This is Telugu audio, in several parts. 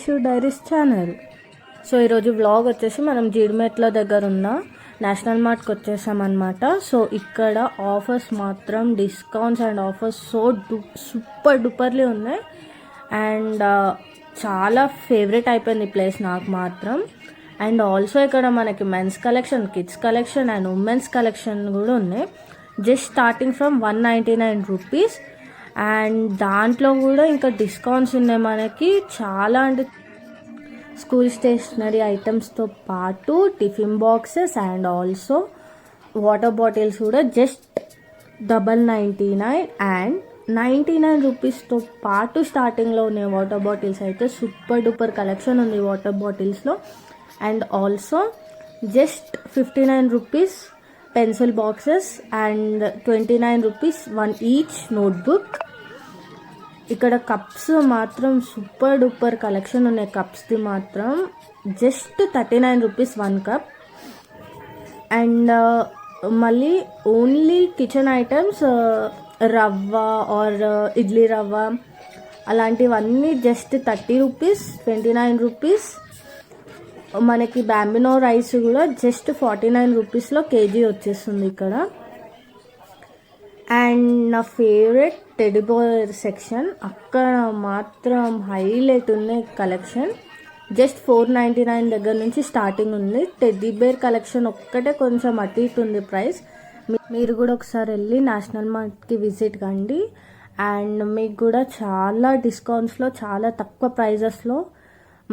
Harshu diaries channel. సో ఈరోజు వ్లాగ్ వచ్చేసి మనం జీడిమెట్ల దగ్గర ఉన్న నేషనల్ మార్ట్కి వచ్చేసామన్నమాట. సో ఇక్కడ ఆఫర్స్ మాత్రం డిస్కౌంట్స్ అండ్ ఆఫర్స్ సూపర్ డూపర్లీ ఉన్నాయి. అండ్ చాలా ఫేవరెట్ అయిపోయింది ఈ ప్లేస్ నాకు మాత్రం. అండ్ ఆల్సో ఇక్కడ మనకి men's collection, kids collection and women's collection కూడా ఉన్నాయి. Just starting from 199 rupees. And దాంట్లో కూడా ఇంకా డిస్కౌంట్స్ ఉన్నాయి మనకి చాలా. అంటే స్కూల్ స్టేషనరీ ఐటమ్స్తో పాటు tiffin boxes and also water bottles కూడా జస్ట్ 99 అండ్ 99 రూపీస్తో పాటు స్టార్టింగ్లో ఉన్నాయి వాటర్ బాటిల్స్. అయితే సూపర్ డూపర్ కలెక్షన్ ఉంది వాటర్ బాటిల్స్లో. And also just 59 rupees pencil boxes and 29 rupees one each notebook. ఇక్కడ కప్స్ మాత్రం సూపర్ డూపర్ కలెక్షన్ ఉన్నాయి. కప్స్ది మాత్రం just 39 rupees one cup. And మళ్ళీ ఓన్లీ కిచెన్ ఐటమ్స్ రవ్వ ఆర్ ఇడ్లీ రవ్వ అలాంటివన్నీ జస్ట్ 30 రూపీస్ 29 రూపీస్. మనకి బ్యాంబినో రైస్ కూడా జస్ట్ 49 రూపీస్లో కేజీ వచ్చేస్తుంది ఇక్కడ. అండ్ నా ఫేవరెట్ టెడ్డీ బేర్ సెక్షన్, అక్కడ మాత్రం హైలైట్ ఉన్నాయి కలెక్షన్. జస్ట్ 499 దగ్గర నుంచి స్టార్టింగ్ ఉంది. టెడ్డీ బేర్ కలెక్షన్ ఒక్కటే కొంచెం అటు ఇటు ఉంది ప్రైస్. మీరు కూడా ఒకసారి వెళ్ళి నేషనల్ మార్ట్కి విజిట్ కండి. అండ్ మీకు కూడా చాలా డిస్కౌంట్స్లో, చాలా తక్కువ ప్రైజెస్లో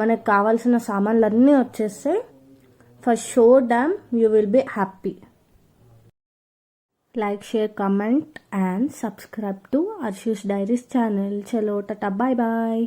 మనకు కావాల్సిన సామాన్లు అన్నీ వచ్చేస్తాయి. For sure damn you will be happy. Like, share, comment and subscribe to Harshu's Diaries channel. Chalo, tata, bye bye.